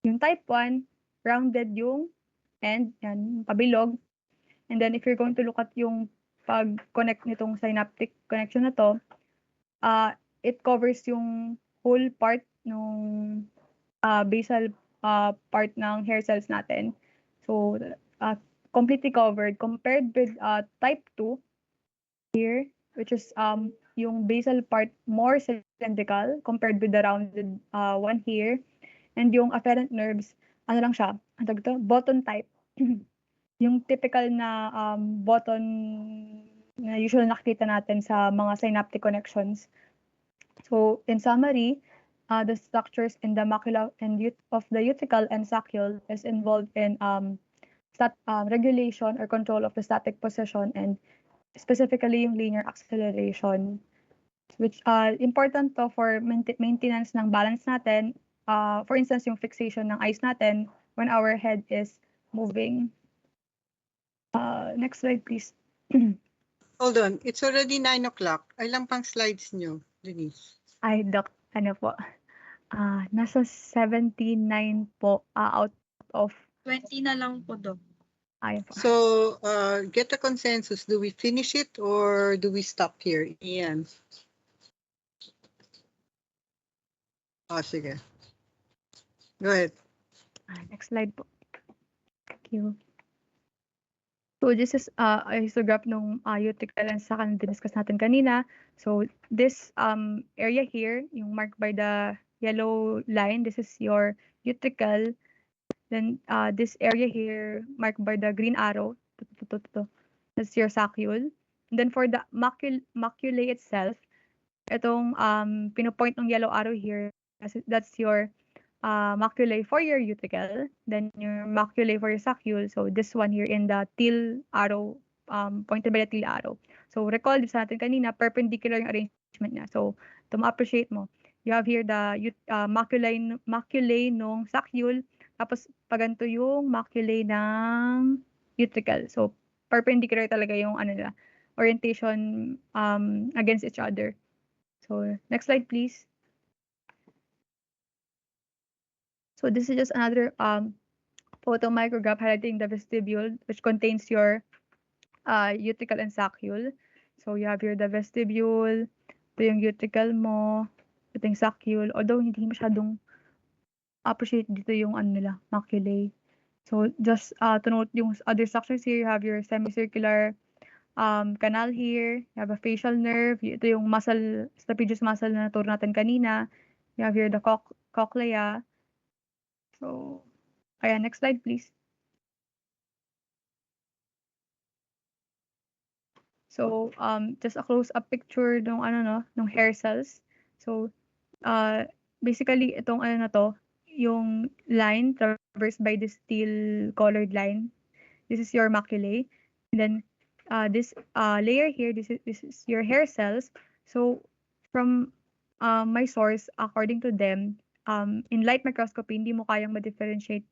Yung type 1, rounded yung end, yan, pabilog. And then if you're going to look at yung pag-connect nitong synaptic connection na to, it covers yung whole part ng basal part ng hair cells natin. So, completely covered compared with type 2 here, which is yung basal part more cylindrical compared with the rounded one here. And yung afferent nerves, ano lang siya, button type. Yung typical na button na usually nakikita natin sa mga synaptic connections. So, in summary, the structures in the macula and of the uticle and saccule is involved in regulation or control of the static position and specifically yung linear acceleration, which important to for maintenance ng balance natin. For instance, yung fixation ng eyes natin when our head is moving. Next slide, please. Hold on. It's already 9 o'clock. Ilang pang slides nyo, Denise? Ay, Doc, ano po? Nasa 79 po out of 20 na lang po, Doc. Ayun po. So, get a consensus. Do we finish it or do we stop here? Ian. Sige. Go ahead. Next slide po. Thank you. So this is a histograph ng uticle and sac na diniscuss natin kanina. So this area here, yung marked by the yellow line, this is your uticle. Then this area here, marked by the green arrow, that's your saccule. And then for the maculae itself, itong pinopoint ng yellow arrow here, that's your maculae for your uticle, then your maculae for your saccule. So this one here in the teal arrow, pointed by the teal arrow. So recall din sa natin kanina, perpendicular yung arrangement niya. So to ma-appreciate mo, you have here the maculae nung saccule, tapos paganto yung maculae ng uticle. So perpendicular talaga yung ano nila, orientation against each other. So next slide, please. So this is just another photo micrograph highlighting the vestibule, which contains your uticle and saccule. So you have here the vestibule, ito yung uticle mo, ito yung saccule. Although hindi masyadong appreciate dito yung ano nila, maculae. So just to note yung other structures here, you have your semicircular canal here, you have a facial nerve, ito yung muscle, stapedius muscle na naturo natin kanina. You have here the cochlea. So, ayan, next slide please. So, just a close-up picture nung ano no, nung hair cells. So, basically itong ano na to, yung line traversed by this teal colored line. This is your maculae. And then this layer here, this is your hair cells. So, from my source, according to them, in light microscopy, hindi mo kayang ma-differentiate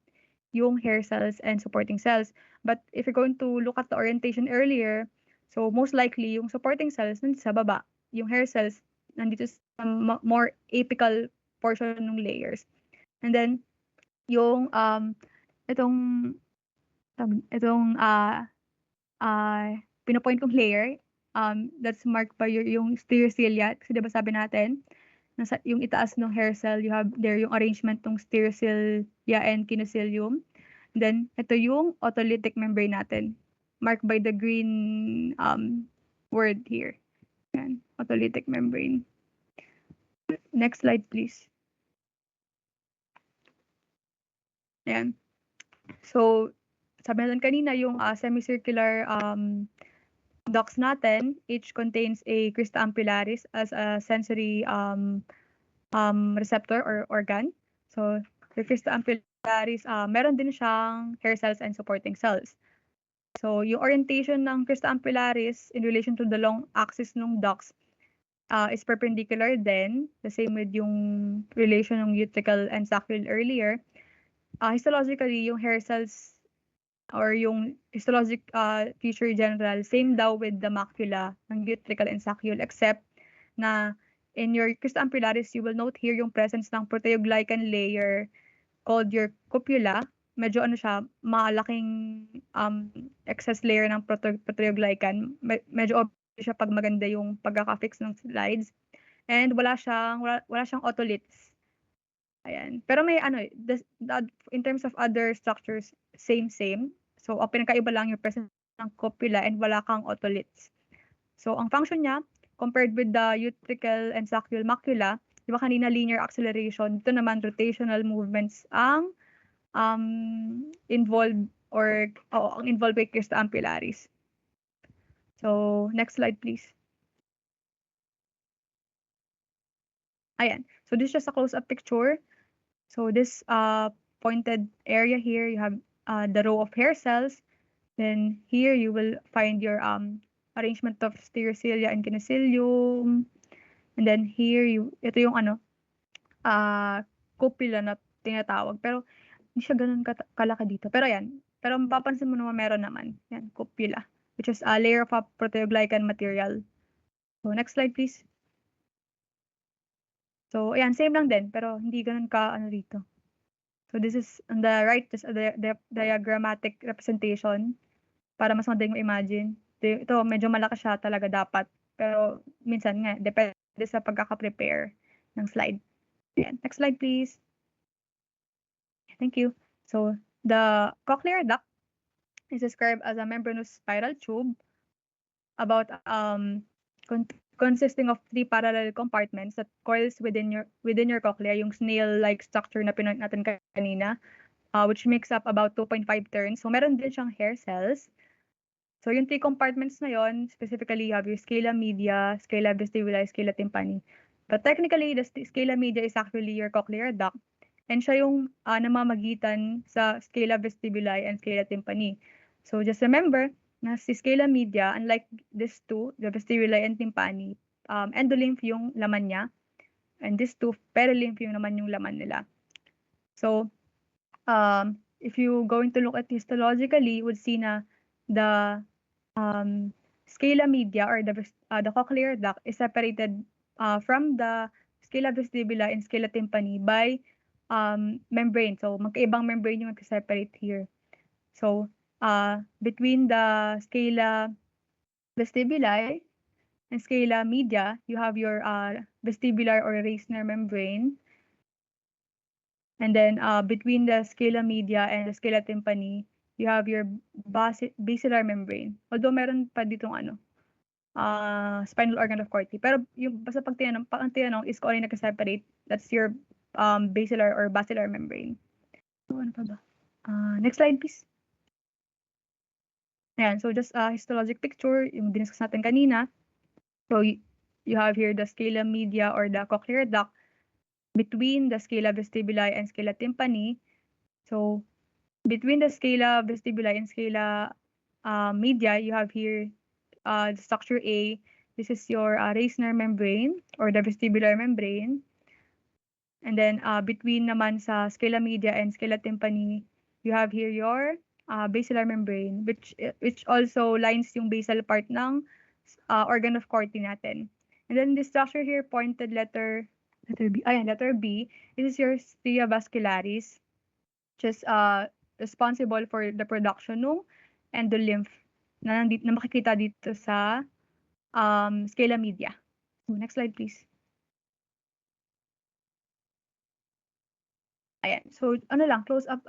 yung hair cells and supporting cells. But if you're going to look at the orientation earlier, so most likely yung supporting cells nandito sa baba, yung hair cells nandito sa more apical portion ng layers. And then yung itong pinopoint kong layer, that's marked by yung stereocilia. Kasi diba sabi natin, nasa yung itaas ng hair cell, you have there yung arrangement ng stereocilia and kinocilium. Then, ito yung autolytic membrane natin, marked by the green word here. Yan, autolytic membrane. Next slide, please. Ayan. So, sabi natin kanina, yung semicircular ducts natin, each contains a crista ampullaris as a sensory receptor or organ. So, the crista ampullaris, meron din siyang hair cells and supporting cells. So, yung orientation ng crista ampullaris in relation to the long axis ng ducts is perpendicular then, the same with yung relation ng uticle and saccule earlier. Histologically, yung hair cells or yung histologic feature general, same daw with the macula ng uticle and saccule, except na in your crista ampullaris, you will note here yung presence ng proteoglycan layer called your cupula. Medyo ano siya, malaking excess layer ng proteoglycan. Medyo obvious siya pag maganda yung pagkaka-fix ng slides. And wala siyang otoliths. Ayan. Pero may ano, in terms of other structures, same. So, ang pinakaiba lang yung presence ng cupula and wala kang otoliths. So, ang function niya, compared with the uticle and saccule macula, di ba kanina linear acceleration, dito naman rotational movements ang involved or ang involved by crista ampullaris. So, next slide please. Ayan. So, this is just a close-up picture. So, this pointed area here, you have the row of hair cells. Then, here you will find your arrangement of stereocilia and kinocilium. And then, here, ito yung ano, cupula na tinatawag. Pero, hindi siya ganun kalaki dito. Pero yan. Pero mapapansin mo naman meron naman. Yan, cupula. Which is a layer of a proteoglycan material. So, next slide please. So, ayan, same lang din. Pero hindi ganun ka ano dito. So, this is on the right, just a diagrammatic representation. Para mas madaling ma-imagine. Ito, medyo malaki siya talaga dapat. Pero minsan nga, depende sa pagkaka-prepare ng slide. Ayan, next slide please. Thank you. So, the cochlear duct is described as a membranous spiral tube about consisting of 3 parallel compartments that coils within your cochlea, yung snail-like structure na pinoint natin kanina, which makes up about 2.5 turns. So, meron din siyang hair cells. So yung 3 compartments na yon, specifically you have your scala media, scala vestibuli, scala tympani. But technically, the scala media is actually your cochlear duct, and siya yung namamagitan sa scala vestibuli and scala tympani. So just remember na si scala media, unlike these two, the vestibuli and tympani, endolymph yung laman niya, and these two, perilymph yung naman yung laman nila. So if you going to look at histologically, you would see na the scala media or the cochlear duct is separated from the scala vestibuli and scala tympani by membrane. So magkaibang membrane yung nag-separate here. So between the scala vestibuli and scala media, you have your vestibular or Reissner membrane. And then between the scala media and the scala tympani, you have your basilar membrane. Although meron pa ditong spinal organ of Corti. Pero yung basta pag tinanong is kung ano yung nag-separate, that's your basilar or basilar membrane. So ano pa ba? Next slide please. Ayan, so just histologic picture, yung diniscuss natin kanina. So you have here the scala media or the cochlear duct between the scala vestibuli and scala tympani. So between the scala vestibuli and scala media, you have here the structure A. This is your Reissner membrane or the vestibular membrane. And then between naman sa scala media and scala tympani, you have here your basilar membrane, which also lines yung basal part ng organ of Corti natin. And then the structure here, pointed letter B. Ayan, letter B. This is your stria vascularis, which is responsible for the production ng endolymph na makikita dito sa scala media. So next slide please. Ayan. So close up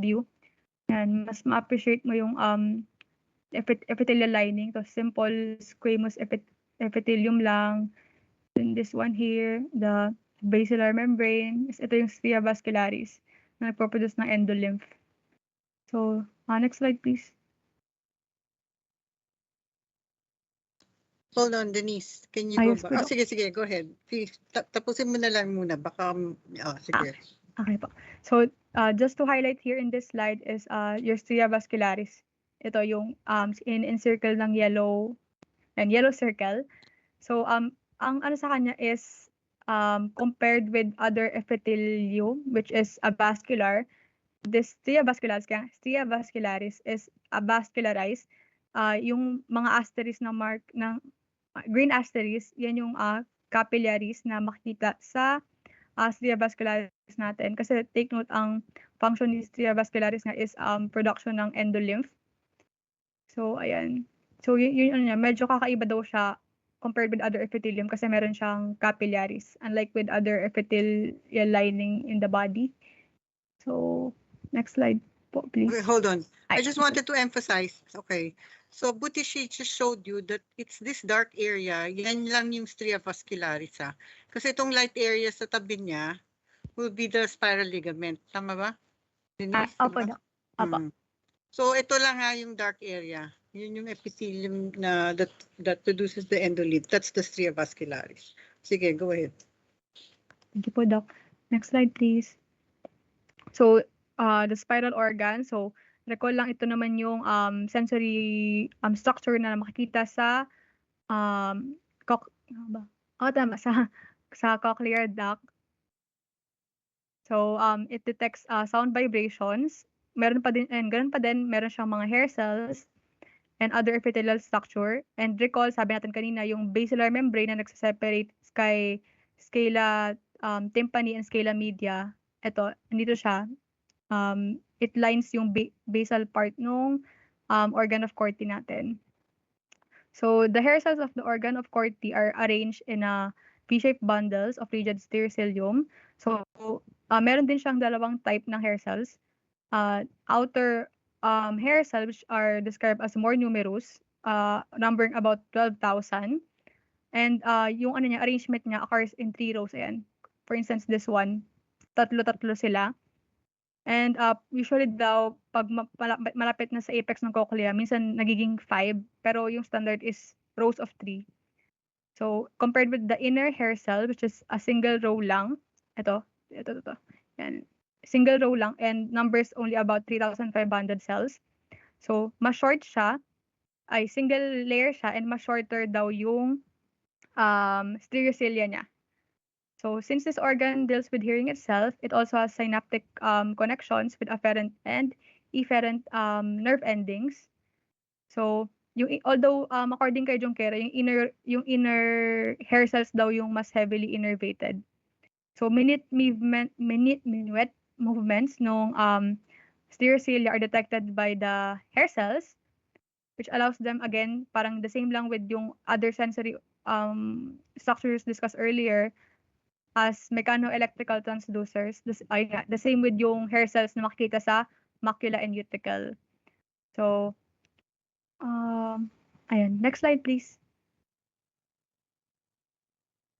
view. Ayan, mas ma-appreciate mo yung epithelial lining. So simple squamous epithelium lang. Then this one here, the basilar membrane, ito yung stria vascularis na nagpo-produce ng endolymph. So, next slide please. Hold on, Denise. Can you go Yes, back? Sige, go ahead. Tapusin mo na lang muna. Baka, sige. Okay po. So, just to highlight here in this slide is your stria vascularis. Ito yung in-circle ng yellow circle. So, ang ano sa kanya is compared with other epithelium, which is a vascular, this stria vascularis is a vascularized. Yung mga asterisk na mark ng green asterisk, yan yung capillaries na makikita sa stria vascularis natin. Kasi take note, ang function ni stria vascularis nga is production ng endolymph. So, ayan. So, yun niya, medyo kakaiba daw siya compared with other epithelium kasi meron siyang capillaries, unlike with other epithelial lining in the body. So, next slide po, please. Okay, hold on. I just wanted to emphasize, okay. So, buti she just showed you that it's this dark area, yan lang yung stria vascularis, ha? Kasi itong light area sa tabi niya will be the spiral ligament. Tama ba? Denise, Opo. So, ito lang nga yung dark area. Yun yung epithelium na that produces the endolymph. That's the stria vascularis. Sige, go ahead. Thank you po, Doc. Next slide, please. So, the spiral organ. So, recall lang, ito naman yung sensory structure na makikita sa sa cochlear duct. So, it detects sound vibrations. Meron pa din, meron siyang mga hair cells and other epithelial structure. And recall, sabi natin kanina, yung basilar membrane na nagsaseparate kay scala tympani and scala media. Ito, nandito siya. It lines yung basal part ng organ of Corti natin. So, the hair cells of the organ of Corti are arranged in a V-shaped bundles of rigid stereocilium. So, meron din siyang dalawang type ng hair cells. Outer hair cells, which are described as more numerous, numbering about 12,000. And yung arrangement niya occurs in 3 rows. Ayan. For instance, this one, tatlo sila. And usually daw, pag malapit na sa apex ng cochlea, minsan nagiging 5, pero yung standard is rows of 3. So, compared with the inner hair cell, which is a single row lang, ito. Yan. Single row lang and numbers only about 3,500 cells. So, mas short siya, ay single layer siya and mas shorter daw yung stereocilia niya. So, since this organ deals with hearing itself, it also has synaptic connections with afferent and efferent nerve endings. So, although according kay Junquera, yung inner hair cells daw yung mas heavily innervated. So, minuet movements nung stereocilia are detected by the hair cells, which allows them, again, parang the same lang with yung other sensory structures discussed earlier, as mechanoelectrical transducers. The same with yung hair cells na makikita sa macula and cuticle. So, ayan. Next slide, please.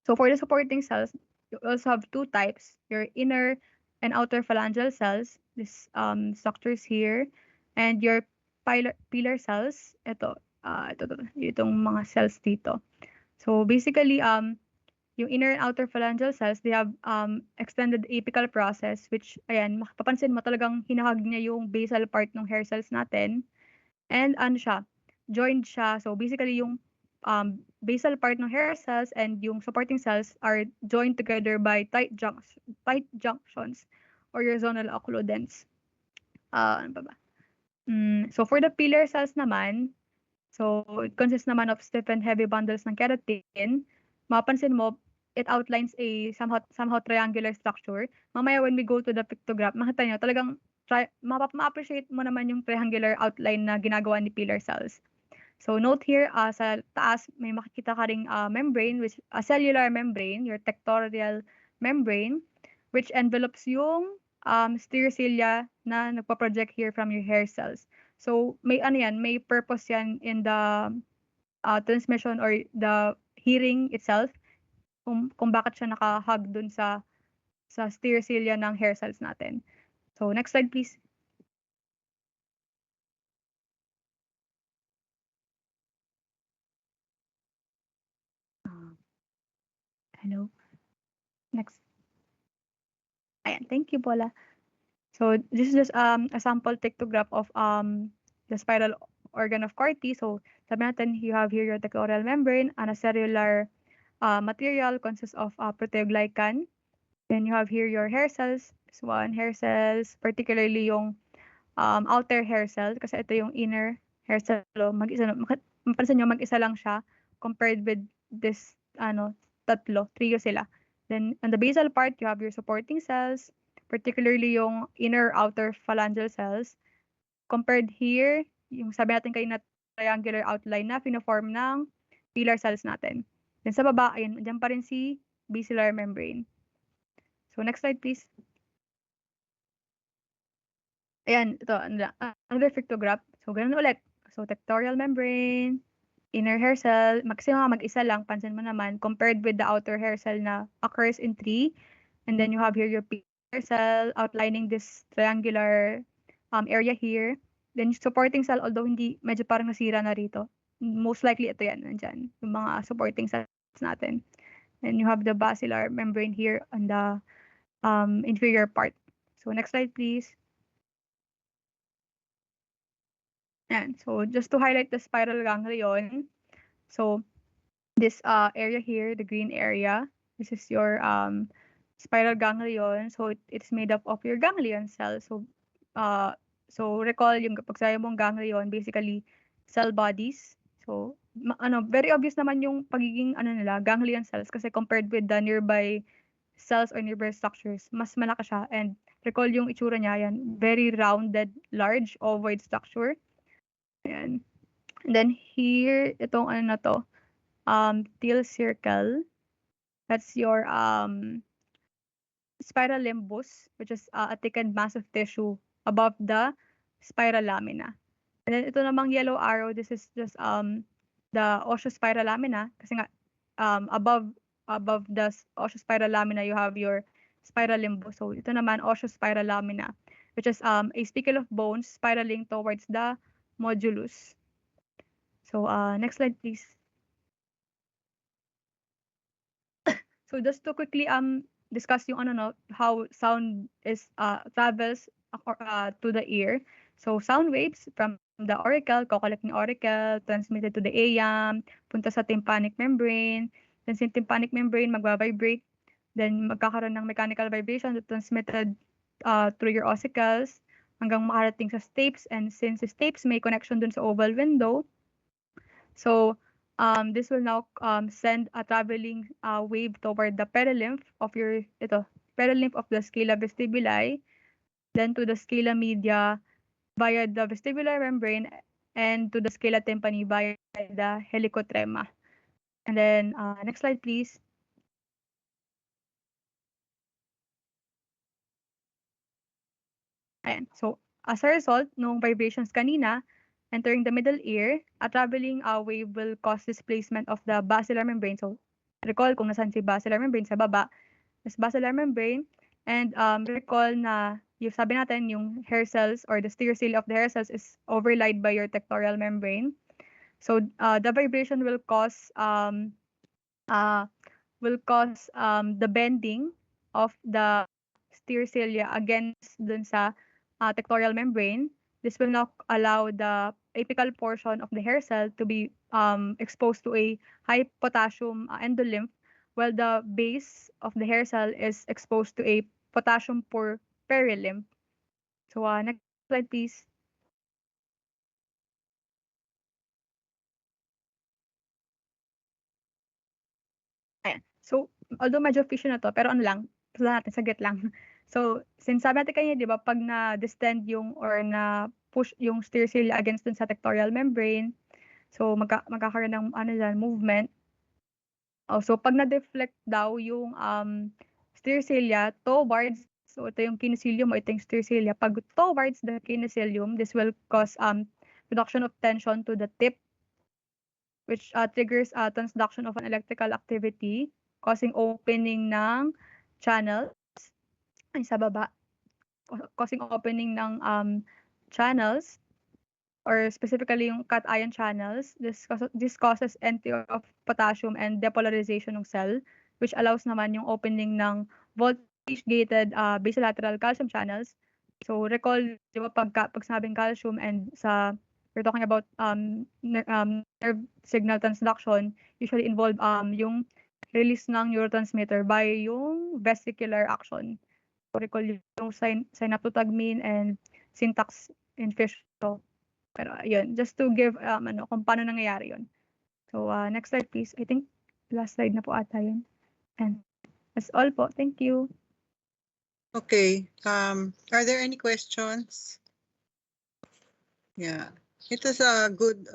So, for the supporting cells, you also have two types, your inner and outer phalangeal cells, this structures here, and your pilar cells, itong mga cells dito. So, basically, yung inner and outer phalangeal cells, they have extended apical process, which, ayan, mapapansin mo talagang hinahag niya yung basal part ng hair cells natin. And ano siya, joined siya. So basically, yung basal part ng hair cells and yung supporting cells are joined together by tight junctions or your zonal occludents. Ano pa ba? So for the pilar cells naman, so it consists naman of stiff and heavy bundles ng keratin. Mapansin mo, it outlines a somehow triangular structure. Mamaya when we go to the pictograph, makita nyo talagang ma-appreciate mo naman yung triangular outline na ginagawa ni pilar cells. So note here, sa taas may makikita ka ring membrane, which a cellular membrane, your tectorial membrane, which envelopes yung stereocilia na nagpa-project here from your hair cells. So may may purpose yan in the transmission or the hearing itself, kung bakit siya naka-hug dun sa stereocilia ng hair cells natin. So next slide, please. Hello. Next. Ayan, thank you, Paula. So this is just a sample pictograph of the spiral organ of Corti. So sabi natin, you have here your tectorial membrane and a cellular material consists of proteoglycan. Then you have here your hair cells. This one, hair cells, particularly yung outer hair cell, kasi ito yung inner hair cell. Mapansin nyo, mag-isa lang siya compared with this, trio sila. Then, on the basal part, you have your supporting cells, particularly yung inner outer phalangeal cells. Compared here, yung sabi natin kayo na triangular outline na pinoform ng pilar cells natin. Then sa baba, ayun, dyan pa rin si basilar membrane. So next slide, please. Ayan, ito, another pictograph. So ganun ulit. So tectorial membrane, inner hair cell, mag-isa lang, pansin mo naman, compared with the outer hair cell na occurs in 3. And then you have here your pilar cell outlining this triangular area here. Then supporting cell, although hindi, medyo parang nasira na rito. Most likely ito yan, nandyan, yung mga supporting cells natin. And you have the basilar membrane here on the inferior part. So next slide, please. And so just to highlight the spiral ganglion, so this area here, the green area, this is your spiral ganglion. So it's made up of your ganglion cells. So recall yung kapag sabi mong ganglion, basically cell bodies. So very obvious naman yung pagiging nila, ganglion cells, kasi compared with the nearby cells or nearby structures, mas malaki siya. And recall yung itsura niya, yan, very rounded, large, ovoid structure. Ayan. And then here, itong na to, teal circle. That's your spiral limbus, which is a thickened mass of tissue above the spiral lamina. And then ito namang yellow arrow, this is just the osteospiral lamina, kasi nga above the osteospiral lamina, you have your spiral limbus. So ito naman, osteospiral lamina. which is a spicle of bones spiraling towards the modulus. So next slide, please. So just to quickly discuss yung how sound is travels to the ear. So sound waves from the auricle, kokolek ng auricle, transmitted to the AM, punta sa tympanic membrane, then sa tympanic membrane magva-vibrate, then magkakaroon ng mechanical vibration that transmitted through your ossicles hanggang makarating sa stapes, and since the stapes may connection dun sa oval window, so this will now send a traveling wave toward the perilymph of perilymph of the scala vestibuli, then to the scala media via the vestibular membrane, and to the scala tympani via the helicotrema. And then next slide, please. Ayan. So as a result, nung vibrations kanina, entering the middle ear, a traveling wave will cause displacement of the basilar membrane. So recall kung nasan si basilar membrane sa baba, is basilar membrane, and recall na yung sabi natin yung hair cells or the stereocilia of the hair cells is overlaid by your tectorial membrane. So the vibration will cause the bending of the stereocilia against dun sa tectorial membrane. This will not allow the apical portion of the hair cell to be exposed to a high potassium endolymph, while the base of the hair cell is exposed to a potassium poor perilymph. So next slide, please. Ayan. So, although medyo fishy na to, pero ano lang, pala natin, saglit lang. So, since sabi natin kanina, di ba, pag na-distend yung or na-push yung stereocilia against dun sa tectorial membrane, so magkakaroon ng movement. Oh, so, pag na-deflect daw yung stereocilia towards, so ito yung kinecilium o ito yung stereocilia, pag towards the kinecilium, this will cause reduction of tension to the tip, which triggers transduction of an electrical activity, causing opening ng channels ay sa baba, causing opening ng channels, or specifically yung cation channels. This causes entry of potassium and depolarization ng cell, which allows naman yung opening ng voltage-gated basolateral calcium channels. So recall, di ba, pag sabing calcium and we're talking about nerve signal transduction, usually involve yung release ng neurotransmitter by yung vesicular action. So recall yung synaptotagmin and syntax in fish. So, pero yun, just to give kung paano nangyayari yun. So next slide, please. I think last slide na po ata yun. And that's all po. Thank you. Okay. Are there any questions? Yeah. It was a good,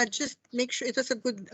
just make sure it was a good